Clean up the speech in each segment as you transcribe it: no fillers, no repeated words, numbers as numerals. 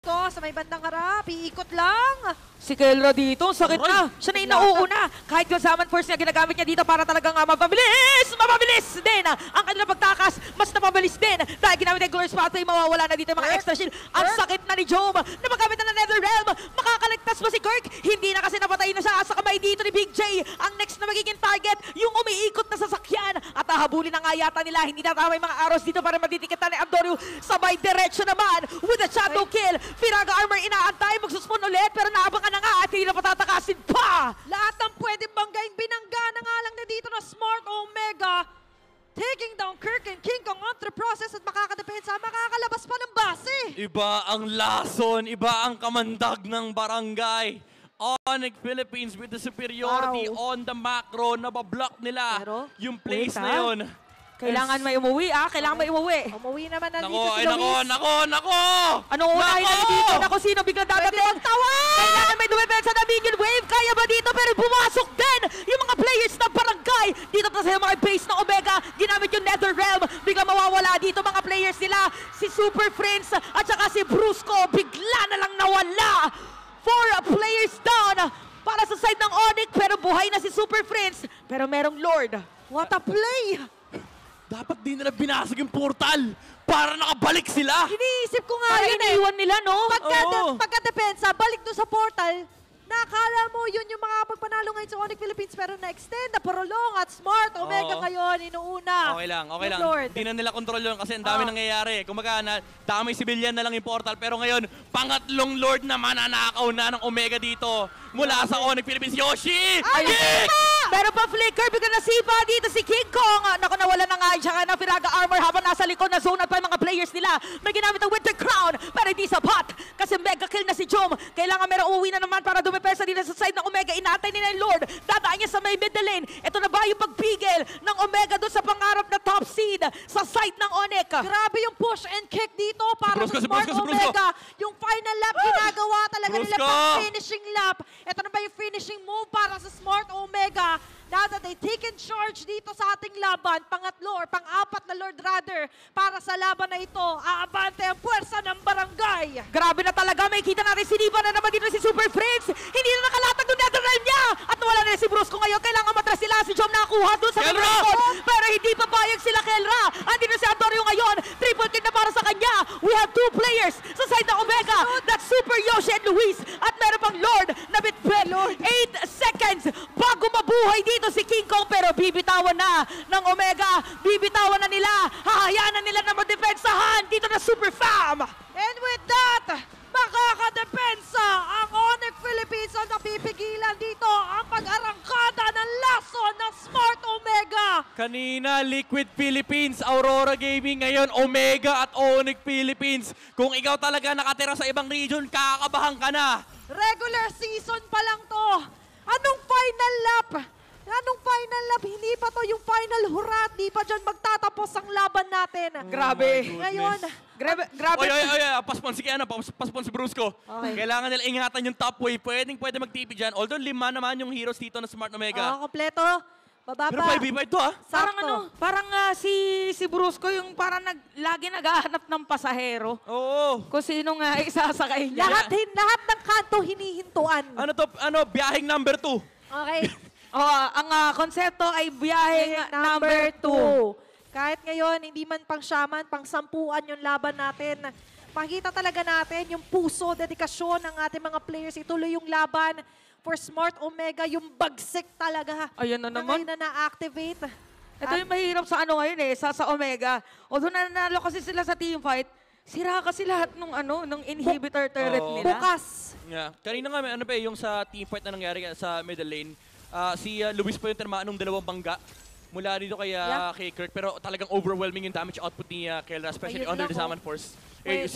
Brusco sa may bandang harap. Iikot lang. Si Kelra dito, sakit na. Siya na yung nauuna. Kahit yung Summon Force niya, ginagamit niya dito para talagang mapabilis! Mapabilis din! Ang kanilang pagtakas, mas napabilis din. Dahil ginamit yung Glorious Pathway, mawawala na dito yung mga extra shield. Ang sakit na ni Jom na magamit na ng Netherrealm. Makakaligtas ba si Kirk? Hindi na kasi napatay na siya sa kamay dito ni Big J. Ang next na magiging target, yung umiikot na sasakyan. At hahabulin na nga yata nila. Hindi na tama yung mga arrows dito para matitikitan ni Andorio. Sabay diretso naman with a shadow kill. Firaga Armor inaantay, magsuspon ulit pero naabang na nga at hindi na patatakasin pa! Lahat ng pwedeng banggaing binangga na nga lang na dito na Smart Omega. Taking down Kirk and King Kong on the process at makakadepensa, makakalabas pa ng base. Iba ang lason, iba ang kamandag ng barangay. Onyx Philippines with the superiority on the macro. Nabablock nila Pero, yung place na yun. Kailangan may umuwi kailangan may umuwi. Umuwi naman na Nako, dito si ay nako, Luis. nako! Anong unahin na dito? Nako, sino biglang dadating? Kailangan may dumepensa na Minion Wave. Kaya ba dito? Pero pumasok din yung mga players ng barangay. Dito na sa mga base ng Omega. Ginamit yung Netherrealm. Biglang mawawala dito mga players nila. Si Super Friends at saka si Brusco. Bigla na lang nawala. 4 players down para sa side ng Onyx. Pero buhay na si Super Friends. Pero merong Lord. What a play! Dapat din nila binasag yung portal para nakabalik sila. Iniisip ko nga Para yun iniwan nila, no? Pagka-depensa, balik doon sa portal. Nakala mo yun yung mga pagpanalo ngayon sa Onyx Philippines pero na-extend, na-prolong at Smart Omega ngayon, inuuna. Okay lang, okay lang. Lord. Hindi na nila kontrol yun kasi ang dami nangyayari. Kumaga, damay civilian na lang yung portal. Pero ngayon, pangatlong Lord na mananakaw na ng Omega dito. Mula sa Onyx Philippines, Yoshi! Meron pa flicker, bigla nasipa dito si King Kong. Naku, nawala na nga siya ng Firaga Armor habang nasa likod na zone at pa yung mga players nila. May ginamit ang Winter Crown, pero hindi sapat. Kasi mega kill na si Jom. Kailangan meron uwi na naman para dumipesa dito sa side ng Omega. Inaantay nila yung Lord. Dadaan niya sa may middle lane. Ito na ba yung pagpigil ng Omega doon sa pangarap na top seed sa side ng Onyx? Grabe yung push and kick dito para Brusco, sa Smart Brusco, Omega. Yung final lap ginagawa talaga nila Brusco! pang finishing lap. Ito na ba yung finishing move para sa Smart Omega? Now that they taken charge dito sa ating laban, pangatlo or pang-apat na Lord rather, para sa laban na ito, aabante ang puwersa ng barangay. Grabe na talaga. May kita natin siniba na naman dito si Super Friends. Hindi na nakalatag yung Netherrealm niya. At nawala na si Brusco ngayon. Kailangan matras sila. Si Jom nakakuha doon sa Kelra! record. Pero hindi papayag sila Kelra. Andito si Antonio ngayon. Triple kill na para sa kanya. We have 2 players sa side ng Omega. That's Super Yoshi and Luis. At meron pang Lord na bitbit. 8 seconds bago mabuhay dito si King Kong. Pero bibitawan na ng Omega. Bibitawan na nila. Hahayaan na nila na madepensahan dito na Super Fam. And with that, makakadepensa ang Onyx Philippines ang napipigilan dito ang pag-arangkada ng lason ng Smart Omega. Kanina, Liquid Philippines, Aurora Gaming. Ngayon, Omega at Onyx Philippines. Kung ikaw talaga nakatira sa ibang region, kakabahan ka na. Regular season pa lang to. Anong final lap? Anong final lap? Hindi pa to yung final hurat. Hindi pa dyan magtatapos ang laban natin. Grabe. Ngayon, Grabe. Oy, paspon si Kiana, paspon si Brusco. Okay. Kailangan nila ingatan yung top wave. Pwede mag-TP dyan. Although 5 naman yung heroes dito na Smart Omega. kompleto. Baba Pero pa. 5v5 to Parang parang si Brusco yung parang lagi naghahanap ng pasahero. Oo. Kung sino nga isasakay niya. Lahat ng kanto hinihintuan. Ano to? Biyaheng number 2. Okay. Ang konsepto ay biyaheng number 2. Kahit ngayon, hindi man pang shaman, pang sampuan yung laban natin. Makikita talaga natin yung puso, dedikasyon ng ating mga players. Ituloy yung laban for Smart Omega, yung bagsik talaga. Ayan na naman. Ngayon na na-activate. Ito yung mahirap sa ngayon sa Omega. Although nanalo kasi sila sa teamfight, sira kasi lahat nung inhibitor turret nila. Bukas. Yeah. Kanina nga yung sa teamfight na nangyari sa middle lane. Si Luis pa yung termaan ng 2 bangga mula dito kay Kirk. Pero talagang overwhelming yung damage output ni Kelra, especially under the Summon Force. Pwede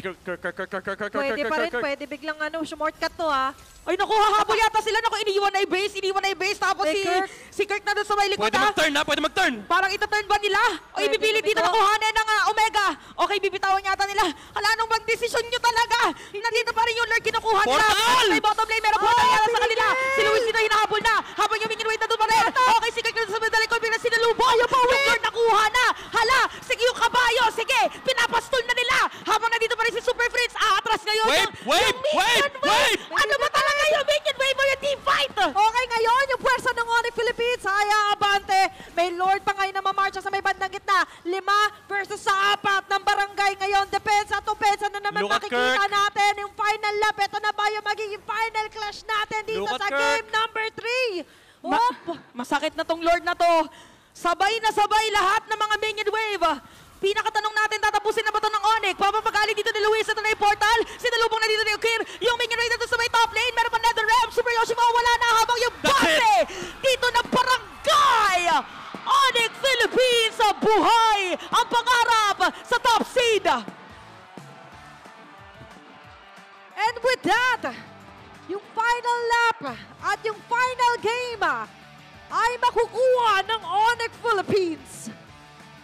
pa rin, pwede biglang shortcut to Ay naku, hahabol yata sila. Naku, iniwan na yung base. Tapos si Kirk na doon sa may likod. Pwede mag-turn. Parang ito-turn ba nila? O ibibili dito nakuhanin ng Omega. Okay, bibitawan yata nila. Hala, anong bang desisyon nyo talaga? Nandito pa rin yung Lord kinukuha nila. Portal! May bottom lane, meron portal yata sa kanila. Si Luis dito hinahabol na. Habang yung minion wait na doon pa rin. Okay, si Kirk na doon sa may likod. Bigla sinalubo. Yung Lord nakuha na. Hala, sige yung kabayo. Sige, pinapastol na nila. Habang nandito pa rin si Super Friends. Atras ngayon. Wave! Ano ba talaga yung minion wave o yung team fight? Okay, ngayon, yung pwersa ng Onyx Philippines ay aabante. May Lord pa ngayon na mamarcha sa may bandang gitna. 5 versus sa 4 ng barangay ngayon. Depensa at opensa na naman Look at makikita Kirk. natin. Yung final lap, ito na ba yung magiging final clash natin dito Look at sa Kirk. game number 3? Masakit na tong Lord na to. Sabay na sabay lahat ng mga minion wave. Pinakatanong natin, tatapusin na ba ito ng Onyx? Papapagali dito ni Luis at na yung portal. Sinalubong na dito ni Ukir. Yung minion wave dito sa may top lane. Meron pa Nether Realm. Super Yoshi mawawala na habang yung That's base dito ng barangay. Onyx Philippines, buhay ang pangarap sa top seed. And with that, yung final lap at yung final game ay makukuha ng Onyx Philippines.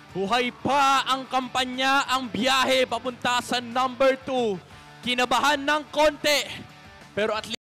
Buhay pa ang kampanya, ang biyahe papunta sa number 2. Kinabahan ng konti, pero at least